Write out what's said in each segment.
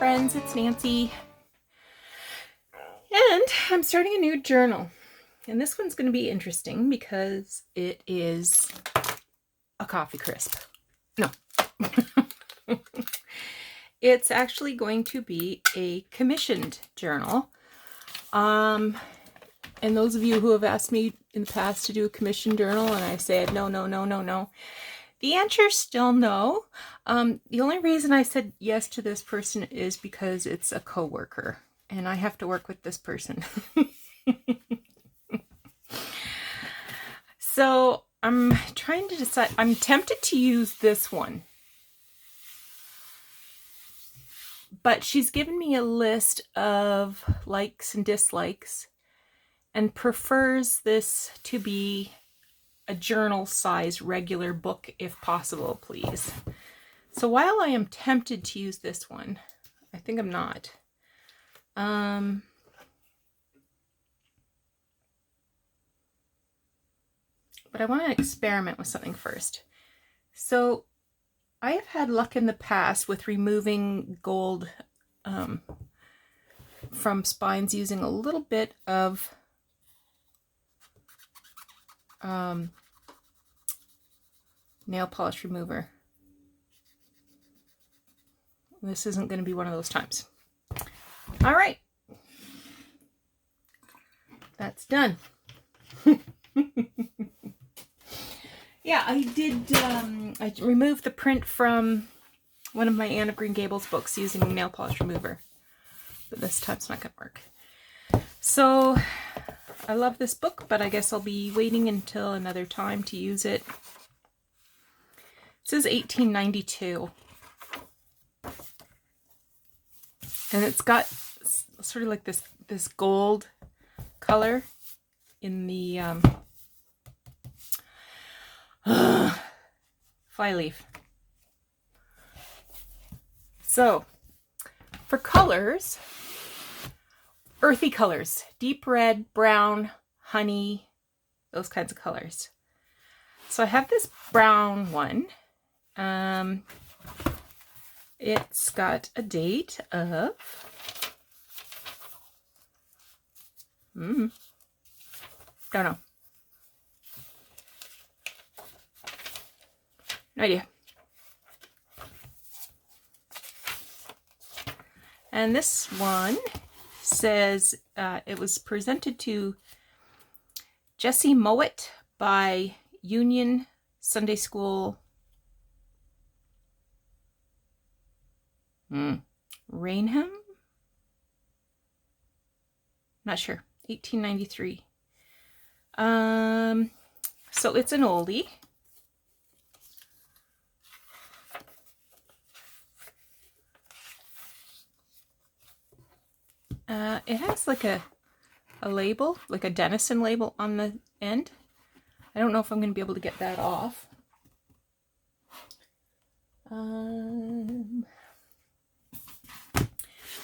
friends, it's Nancy, and I'm starting a new journal, and this one's going to be interesting because it is a coffee crisp. No. It's actually going to be a commissioned journal. And those of you who have asked me in the past to do a commissioned journal and I said no, the answer is still no. The only reason I said yes to this person is because it's a coworker and I have to work with this person. So I'm trying to decide. I'm tempted to use this one, but she's given me a list of likes and dislikes and prefers this to be a journal size regular book if possible, please. So while I am tempted to use this one, I think I'm not. But I want to experiment with something first. So I have had luck in the past with removing gold from spines using a little bit of nail polish remover. This isn't going to be one of those times. All right. That's done. Yeah, I did, I removed the print from one of my Anne of Green Gables books using nail polish remover. But this time it's not going to work. So, I love this book, but I guess I'll be waiting until another time to use it. This is 1892. And it's got sort of like this gold color in the fly leaf. So, for colors, earthy colors, deep red, brown, honey, those kinds of colors. So I have this brown one. It's got a date of don't know. No idea. And this one says it was presented to Jessie Mowat by Union Sunday School. Rainham? Not sure. 1893. So it's an oldie. It has like a label, like a Denison label on the end. I don't know if I'm going to be able to get that off.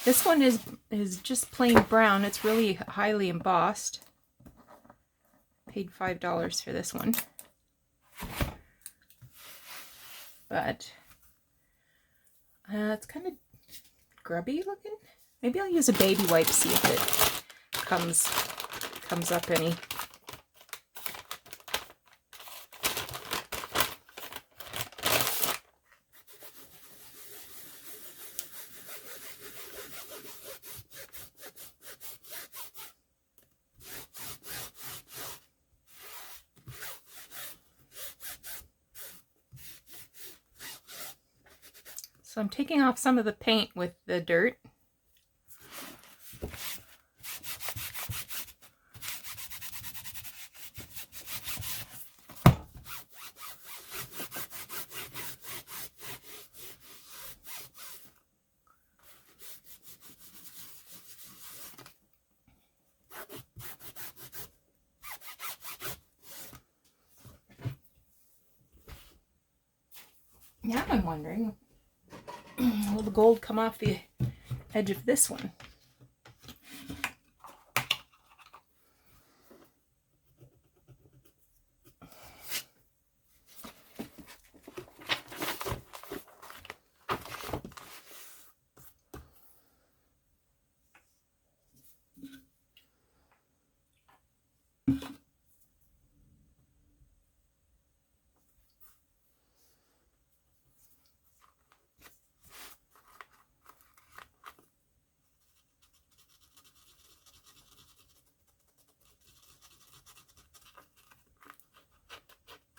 This one is just plain brown. It's really highly embossed. Paid $5 for this one. But it's kind of grubby looking. Maybe I'll use a baby wipe, see if it comes up any. So I'm taking off some of the paint with the dirt. Now I'm wondering, will the gold come off the edge of this one?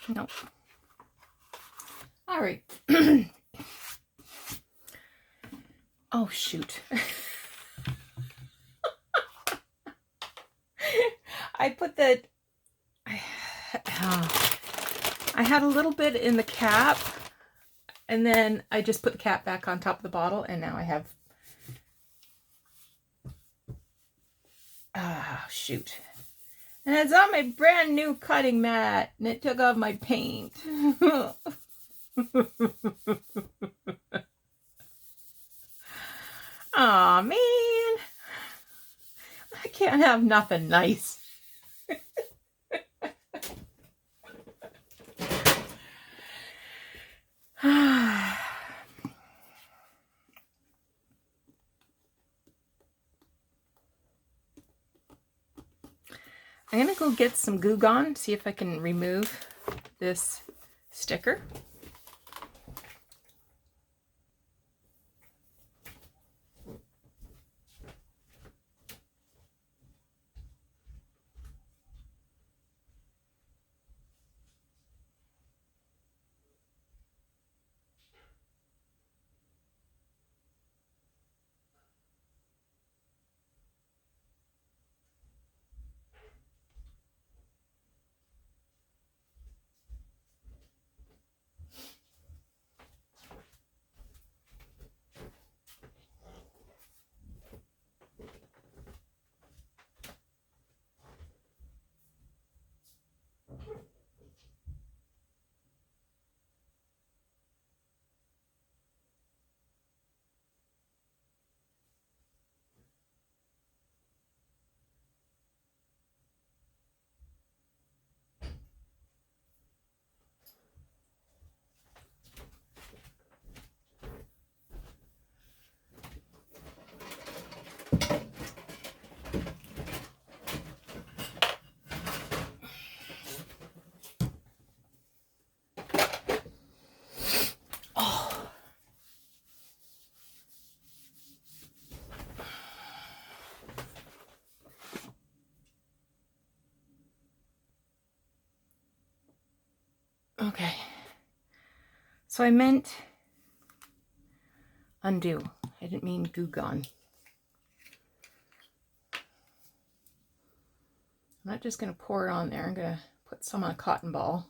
Nope. All right. Oh, shoot. I put the... I had a little bit in the cap, and then I just put the cap back on top of the bottle, and now I have... Oh, shoot. And it's on my brand new cutting mat, and it took off my paint. Aw, man. I can't have nothing nice. I'm going to go get some Goo Gone, see if I can remove this sticker. Okay, so I meant undo. I didn't mean Goo Gone. I'm not just going to pour it on there. I'm going to put some on a cotton ball.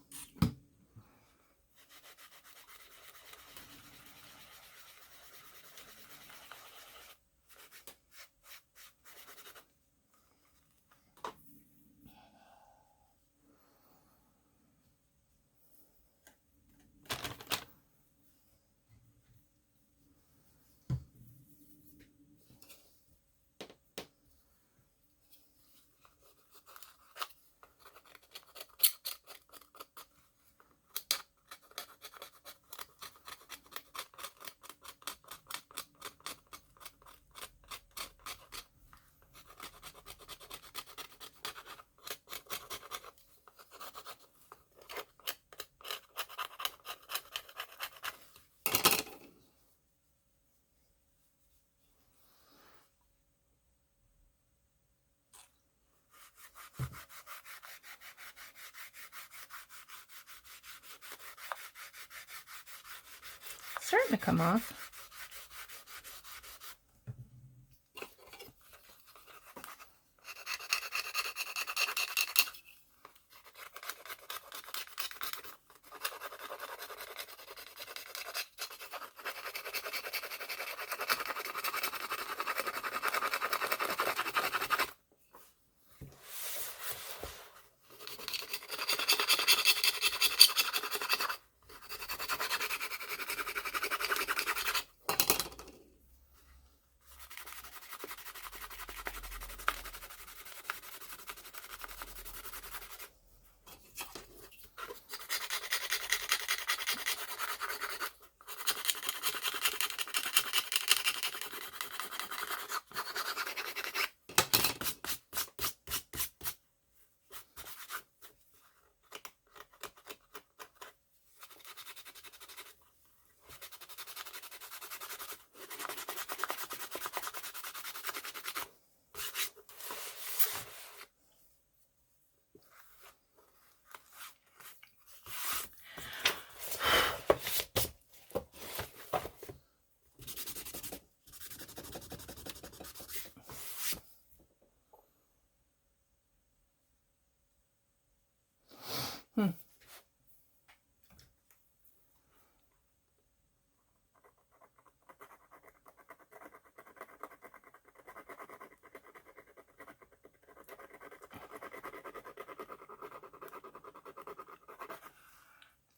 Starting to come off.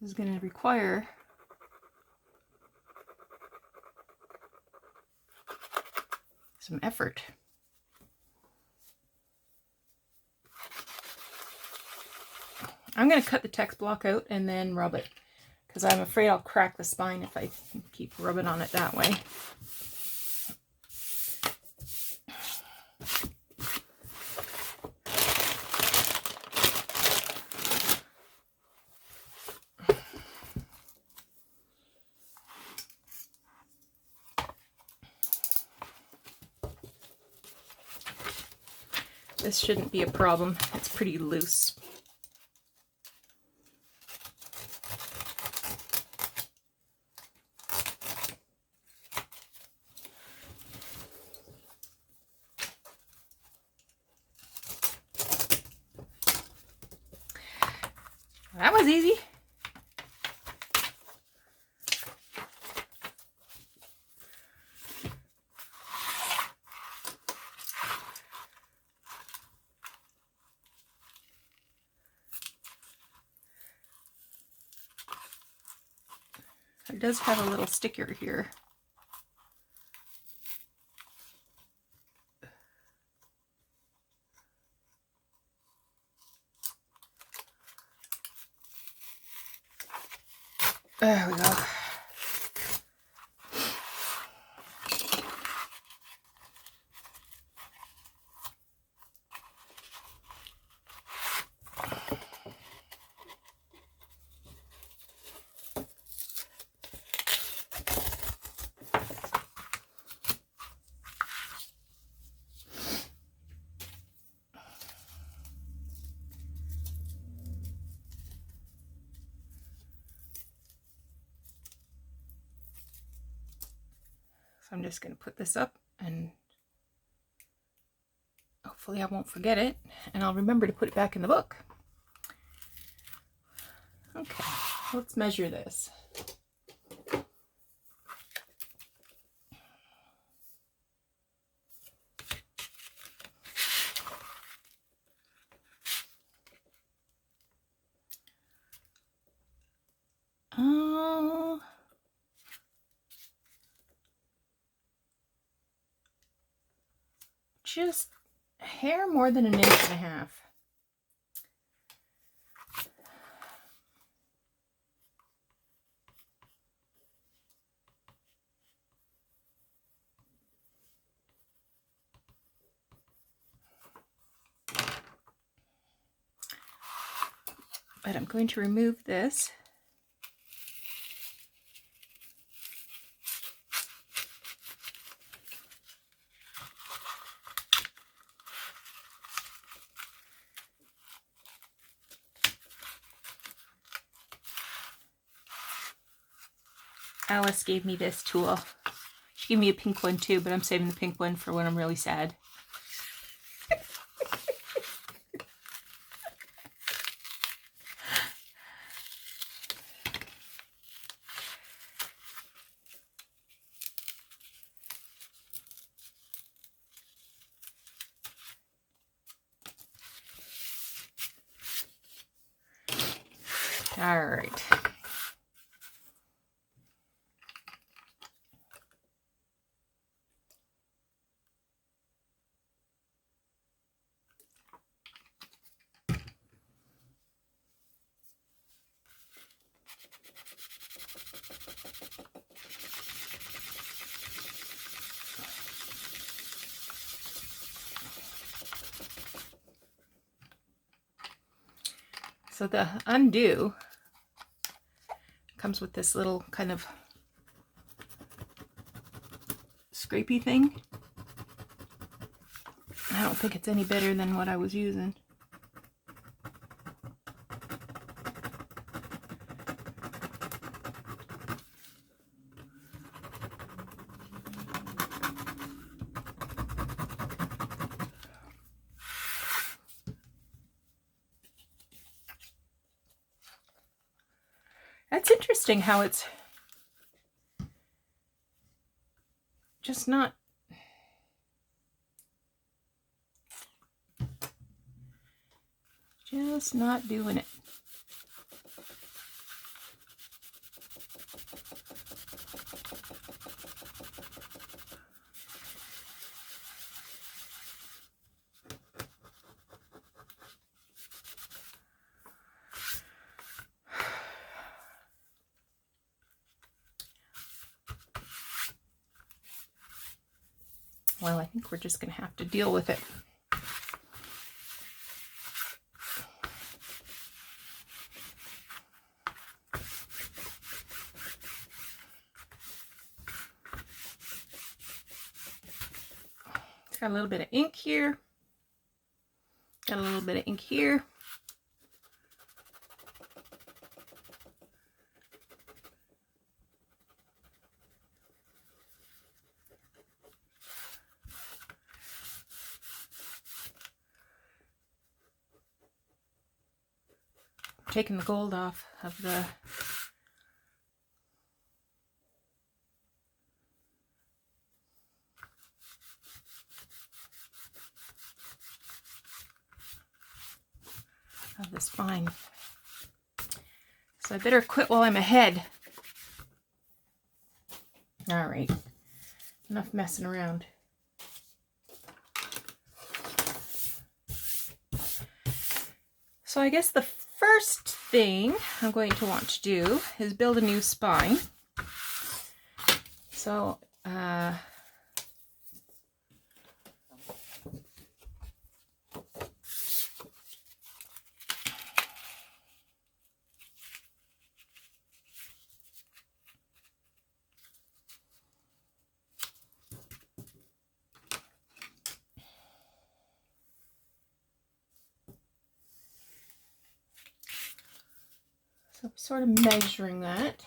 is going to require some effort. I'm going to cut the text block out and then rub it, because I'm afraid I'll crack the spine if I keep rubbing on it that way. This shouldn't be a problem. It's pretty loose. That was easy. It does have a little sticker here. There we go. So I'm just going to put this up, and hopefully I won't forget it, and I'll remember to put it back in the book. Okay, let's measure this. Just a hair more than 1.5 inches. But I'm going to remove this. Alice gave me this tool. She gave me a pink one too, but I'm saving the pink one for when I'm really sad. All right. So the undo comes with this little kind of scrapey thing. I don't think it's any better than what I was using. That's interesting how it's just not doing it. well, I think we're just going to have to deal with it. It's got a little bit of ink here. Got a little bit of ink here. Taking the gold off of the spine. So I better quit while I'm ahead. All right, enough messing around. So I guess the first thing I'm going to want to do is build a new spine. So I'm sort of measuring that.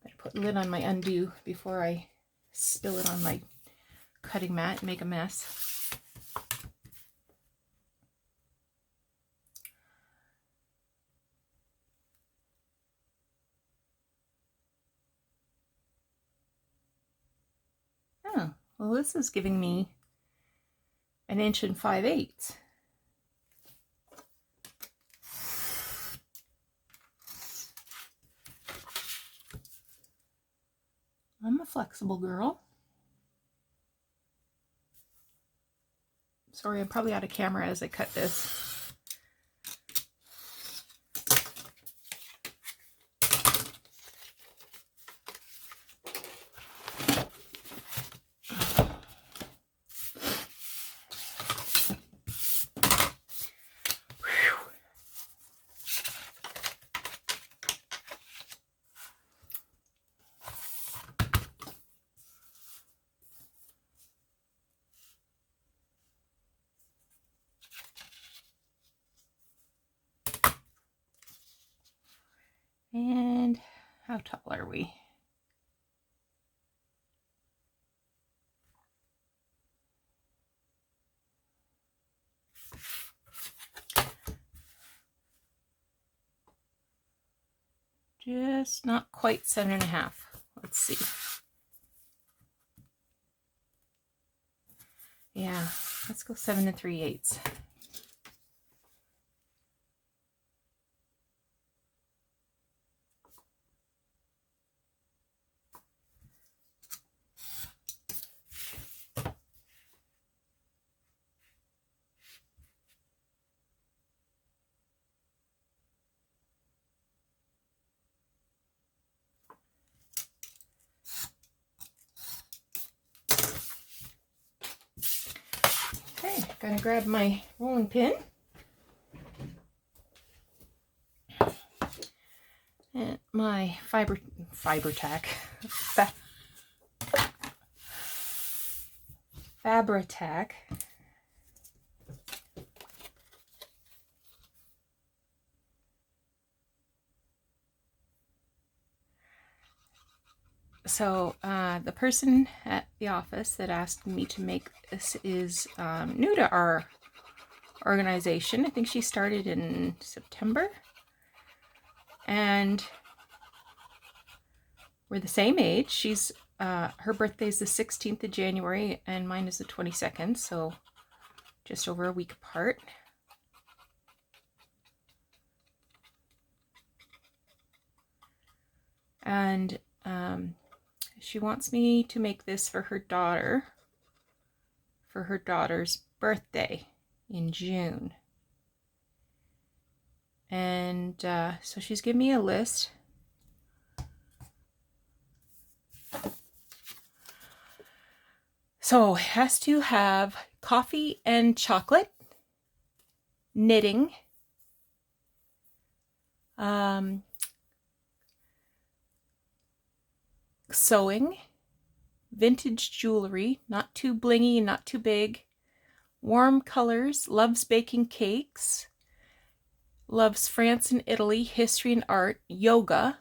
Better put the lid on my undo before I spill it on my cutting mat and make a mess. Oh, well, this is giving me 1 5/8 inches. I'm a flexible girl. Sorry, I'm probably out of camera as I cut this. And how tall are we? Just not quite 7.5. Let's see. Yeah, let's go 7 3/8. Okay, gonna grab my rolling pin. And my Fabri-Tac. So the person at the office that asked me to make this is new to our organization. I think she started in September. And we're the same age. She's her birthday is the 16th of January and mine is the 22nd, so just over a week apart. And she wants me to make this for her daughter, for her daughter's birthday in June. And so she's given me a list So it has to have coffee and chocolate, knitting, sewing, vintage jewelry, not too blingy, not too big, warm colors, loves baking cakes, loves France and Italy, history and art, yoga,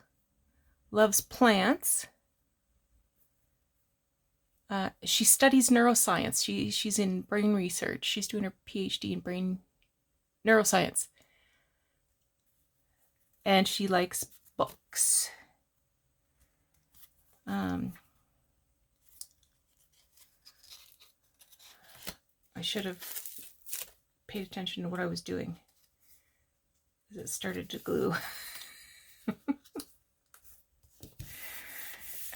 loves plants. She studies neuroscience. She's in brain research. She's doing her PhD in brain neuroscience. And she likes books. I should have paid attention to what I was doing as it started to glue.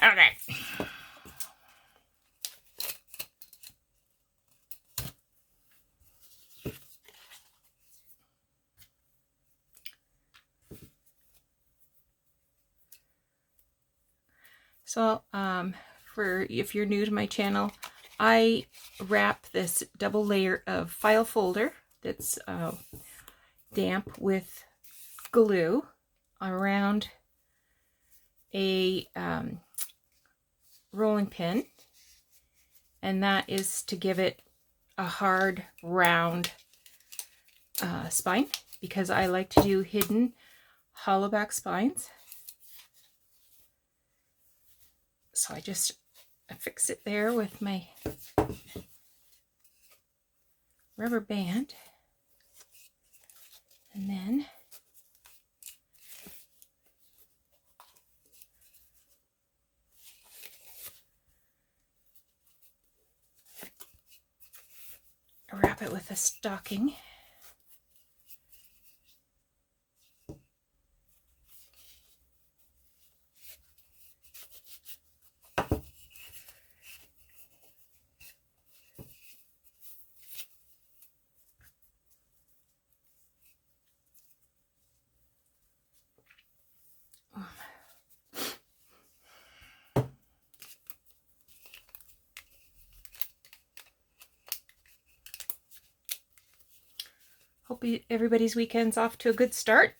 Okay. So, for if you're new to my channel, I wrap this double layer of file folder that's damp with glue around a rolling pin, and that is to give it a hard, round spine, because I like to do hidden hollow back spines. So I just affix it there with my rubber band, and then wrap it with a stocking. Hope everybody's weekend's off to a good start.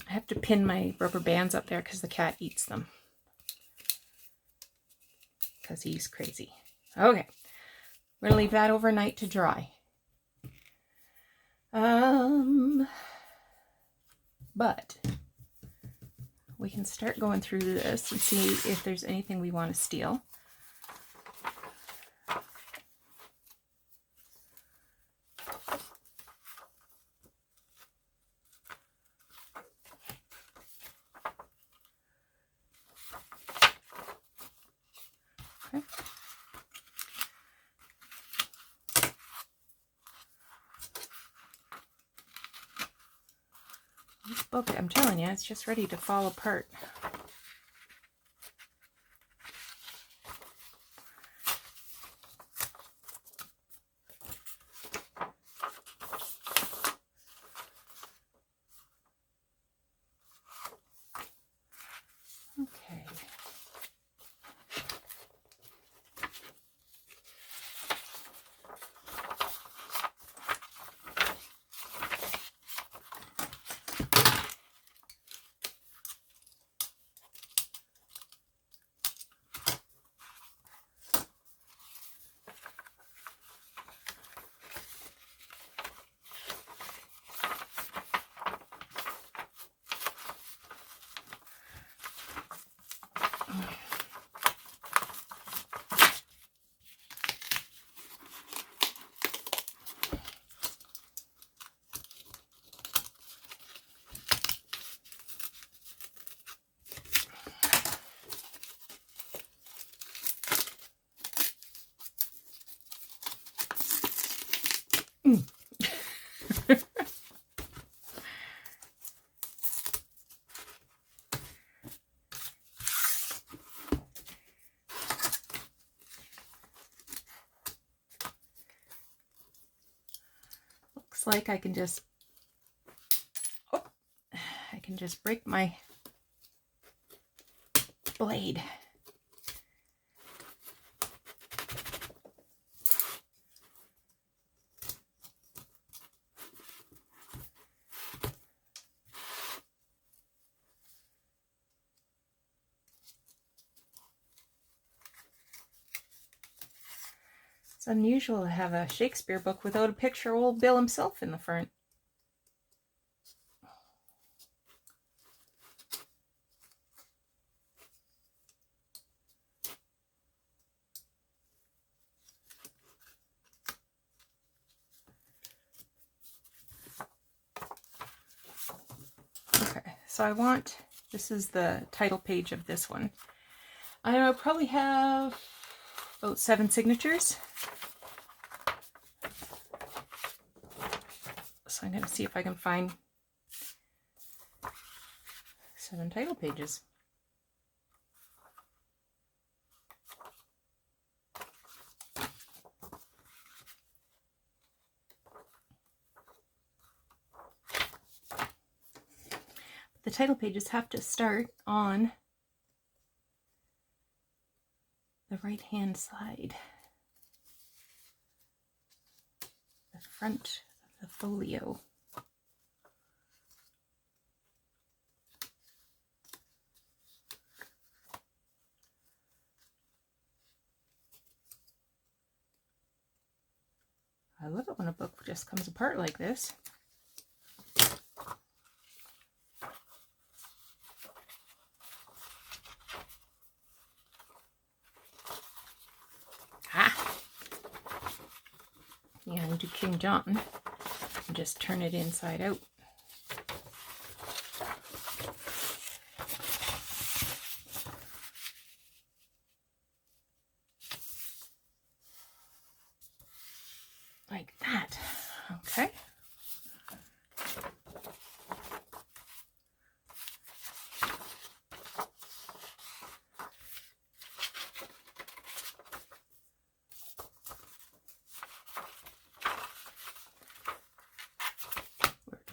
I have to pin my rubber bands up there because the cat eats them. Because he's crazy. Okay. We're going to leave that overnight to dry. But we can start going through this and see if there's anything we want to steal. Okay. This book, I'm telling you, it's just ready to fall apart. Okay. like I can just, break my blade. It's unusual to have a Shakespeare book without a picture of old Bill himself in the front. Okay, so I want, this is the title page of this one. I probably have about 7 signatures. So I'm going to see if I can find 7 title pages. The title pages have to start on the right hand side, the front of the folio. I love it when a book just comes apart like this. Yeah, and do King John and just turn it inside out. Like that. Okay.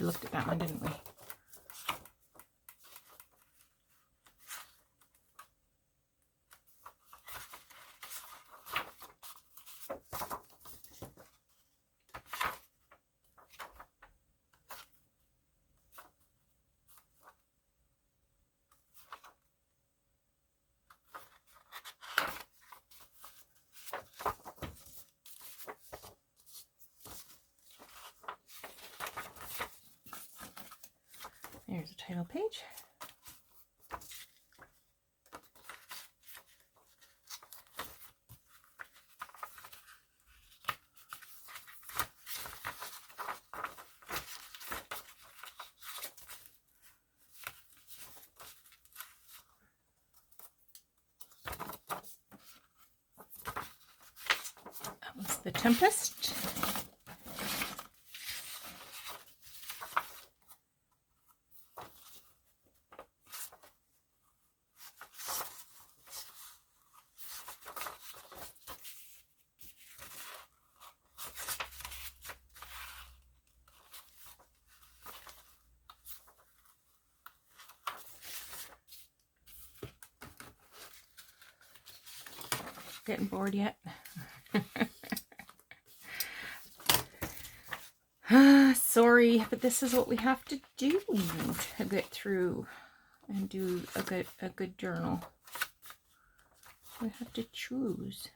We looked at that one, didn't we? There's a title page. That was The Tempest. Getting bored yet? Sorry, but this is what we have to do to get through and do a good journal. We have to choose.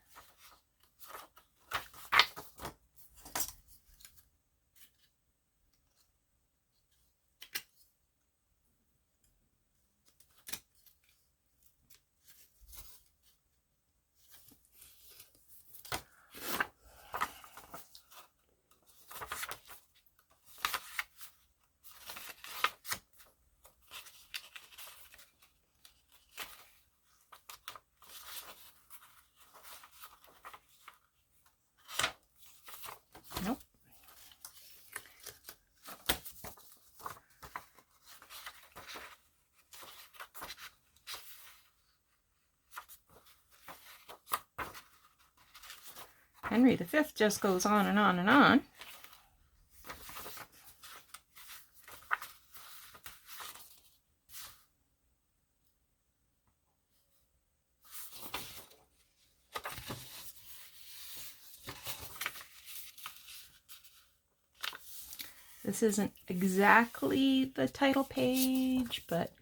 Nope. Henry V just goes on and on and on. This isn't exactly the title page, but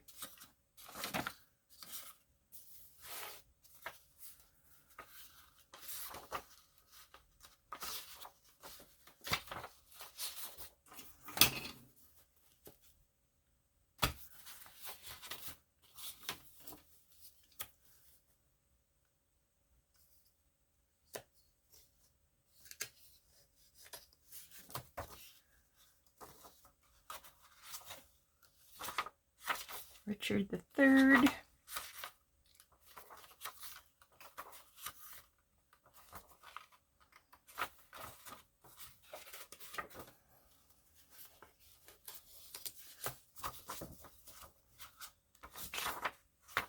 Richard the Third.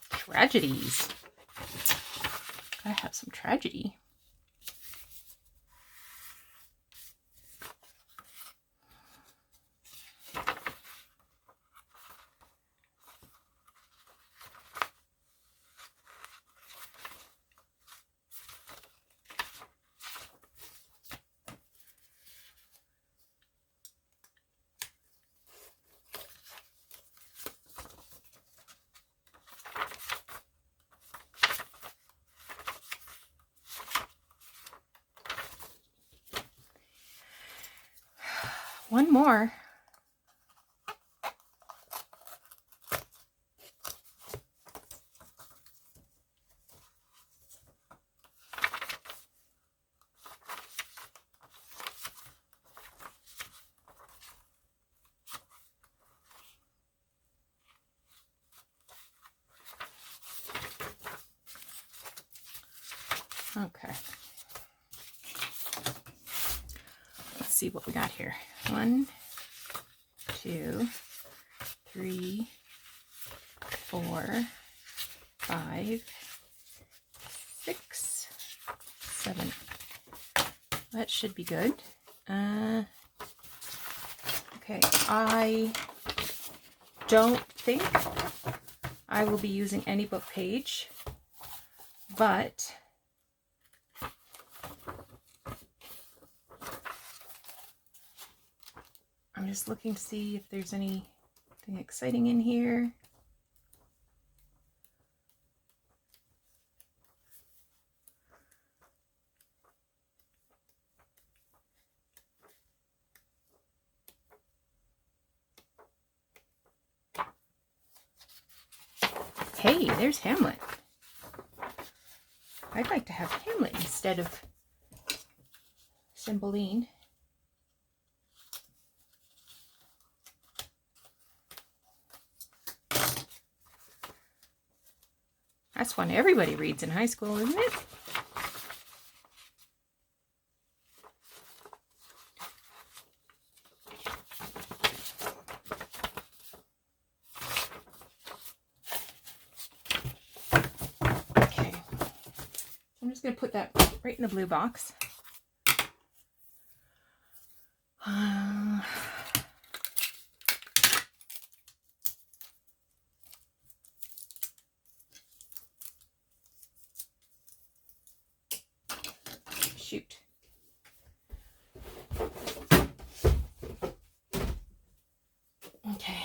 Tragedies. Gotta have some tragedy. One more. Okay. Let's see what we got here. 1, 2, 3, 4, 5, 6, 7. That should be good. Okay, I don't think I will be using any book page, but I'm just looking to see if there's anything exciting in here. Hey, there's Hamlet. I'd like to have Hamlet instead of Cymbeline. That's one everybody reads in high school, isn't it? Okay. I'm just going to put that right in the blue box. Shoot. Okay.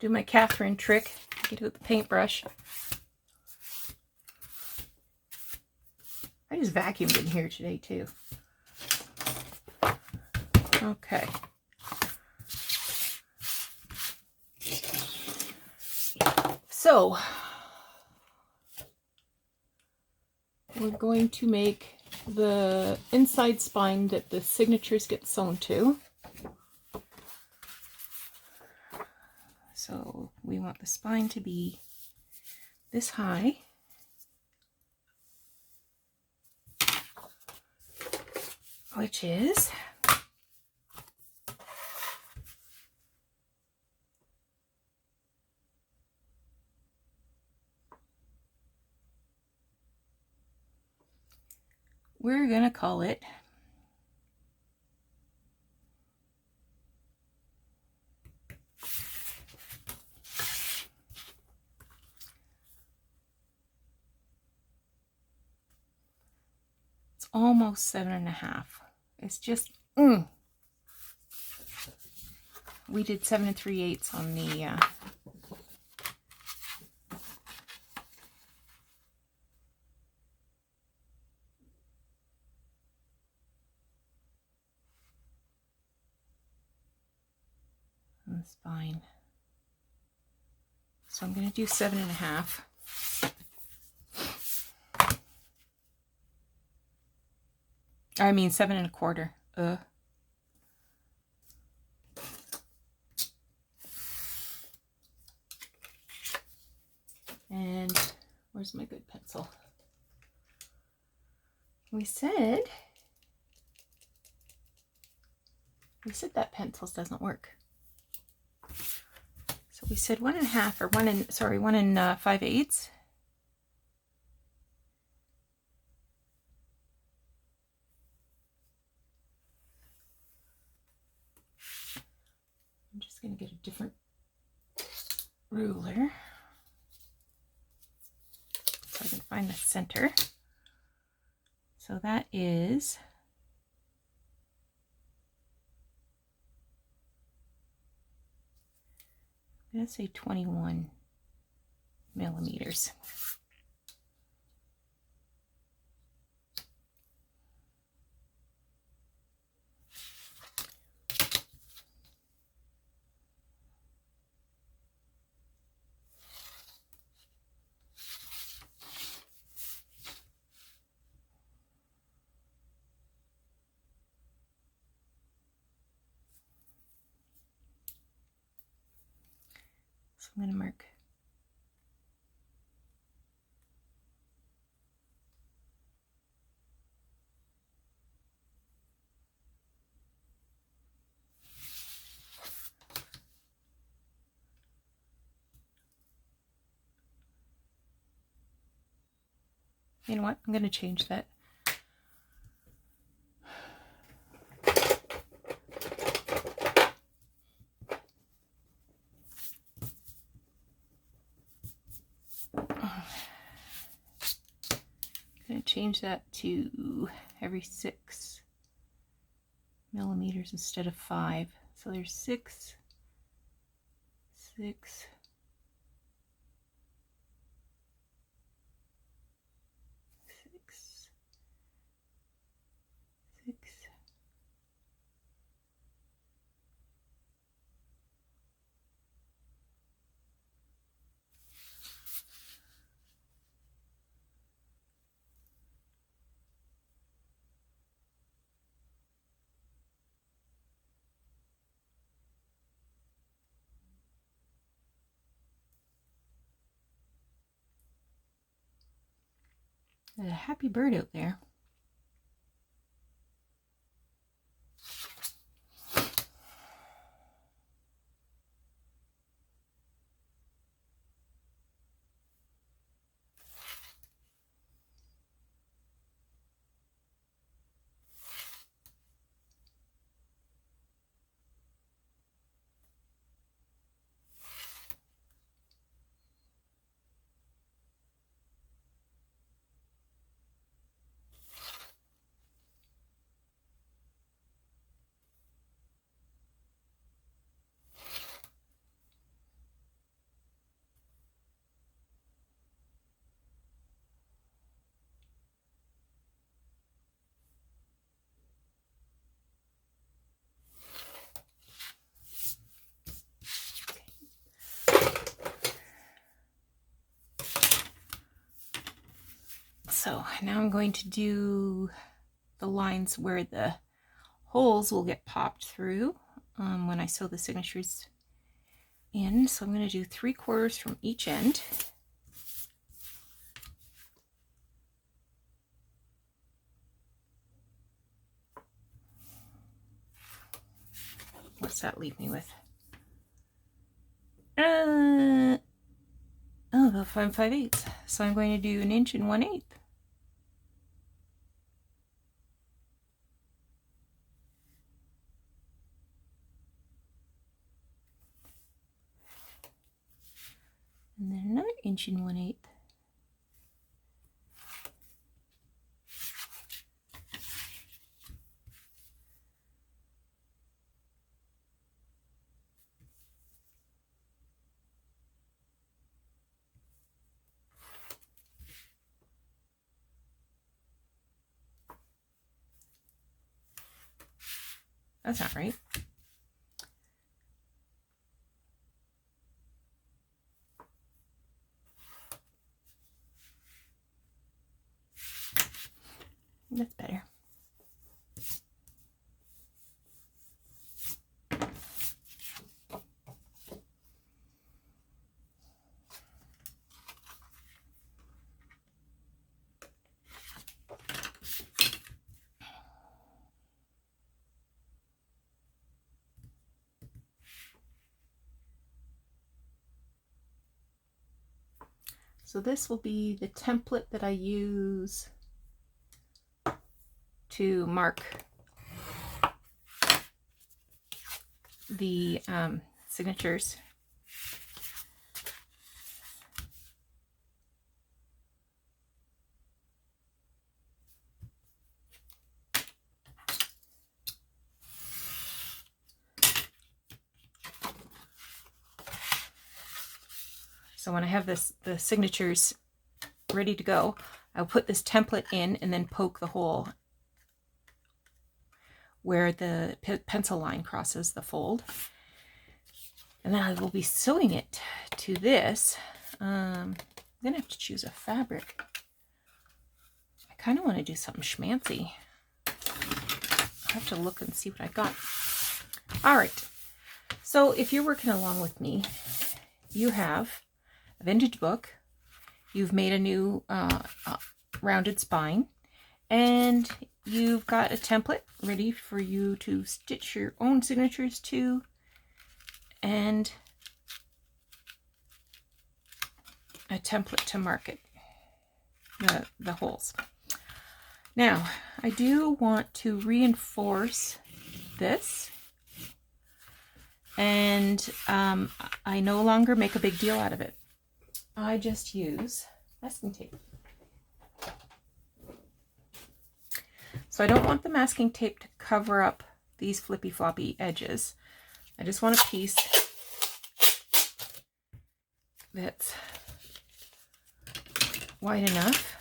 Do my Catherine trick. Get it with the paintbrush. I just vacuumed in here today too. Okay. So we're going to make the inside spine that the signatures get sewn to. So we want the spine to be this high. Which is we're gonna call it almost 7.5. It's just, we did 7 3/8 on the, on the spine. So I'm going to do 7.5. I mean 7 1/4. And where's my good pencil? We said that pencils doesn't work. So we said 1.5 or 1 5/8. I'm just going to get a different ruler so I can find the center. So that is, I'm going to say 21 millimeters. So I'm going to mark you know what? I'm going to change that. I'm going to change that to every 6 millimeters instead of 5. So there's 6, 6, 6, 6. There's a happy bird out there. So now I'm going to do the lines where the holes will get popped through when I sew the signatures in. So I'm going to do 3/4 from each end. What's that leave me with? Oh, about 5 5/8. So I'm going to do 1 inch and 1/8. And then another 1 1/8. That's not right. That's better. So this will be the template that I use to mark the signatures. So when I have the signatures ready to go, I'll put this template in and then poke the hole where the pencil line crosses the fold. And then I will be sewing it to this. I'm going to have to choose a fabric. I kind of want to do something schmancy. I have to look and see what I got. All right. So if you're working along with me, you have a vintage book. You've made a new rounded spine, and you've got a template ready for you to stitch your own signatures to, and a template to mark it, the holes. Now, I do want to reinforce this, and I no longer make a big deal out of it. I just use masking tape. So I don't want the masking tape to cover up these flippy floppy edges. I just want a piece that's wide enough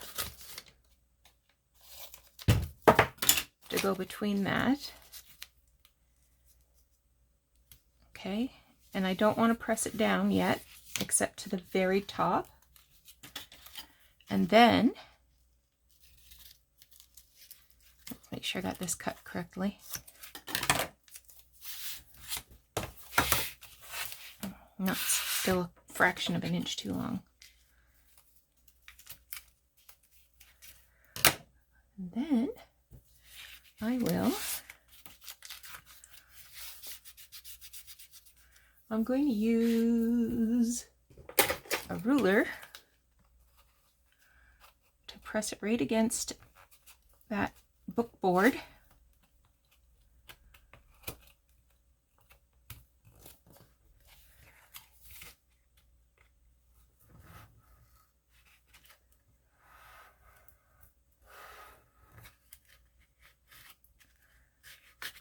to go between that. Okay, and I don't want to press it down yet, except to the very top. And then, let's make sure I got this cut correctly. No, it's still a fraction of an inch too long. And then I'm going to use a ruler to press it right against that book board.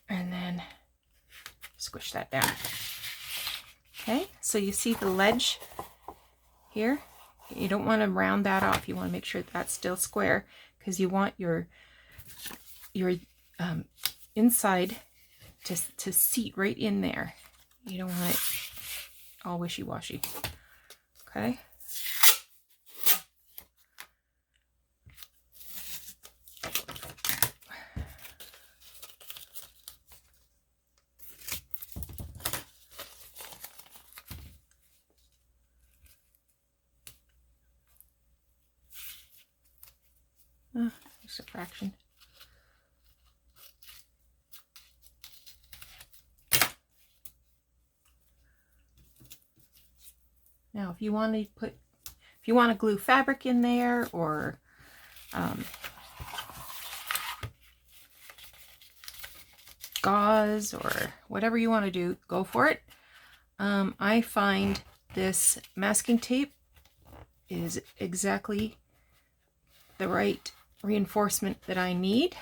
And then squish that down. Okay, so you see the ledge here? You don't want to round that off. You want to make sure that's still square, because you want your inside to seat right in there. You don't want it all wishy-washy. Okay. Just a fraction. Now, if you want to glue fabric in there, or gauze, or whatever you want to do, go for it. I find this masking tape is exactly the right reinforcement that I need.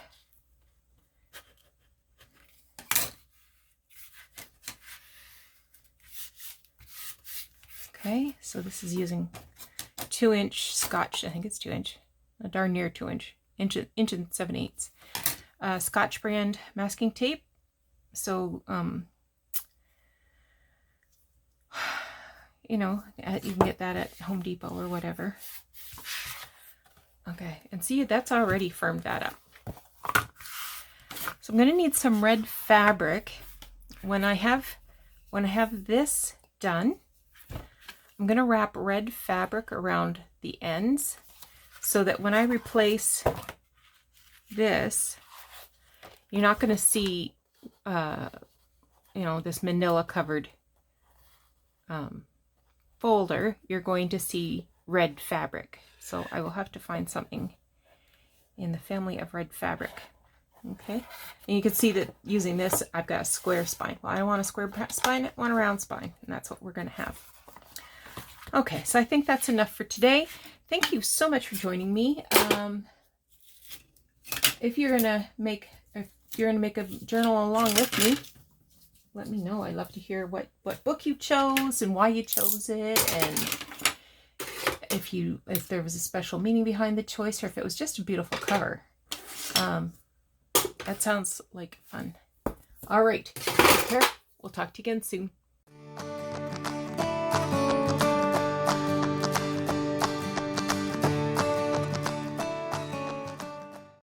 Okay, so this is using 2-inch Scotch, I think it's 2-inch, darn near 2-inch, inch and 7/8 Scotch brand masking tape. So, you know, you can get that at Home Depot or whatever. Okay, and see, that's already firmed that up. So I'm going to need some red fabric. When I have this done, I'm going to wrap red fabric around the ends so that when I replace this, you're not going to see, you know, this manila covered folder. You're going to see red fabric. So I will have to find something in the family of red fabric. Okay, and you can see that using this, I've got a square spine. Well, I don't want a square spine, I want a round spine, and that's what we're going to have. Okay, so I think that's enough for today. Thank you so much for joining me. If you're gonna make a journal along with me, let me know. I'd love to hear what book you chose and why you chose it, and if there was a special meaning behind the choice, or if it was just a beautiful cover. That sounds like fun. All right, take care. We'll talk to you again soon.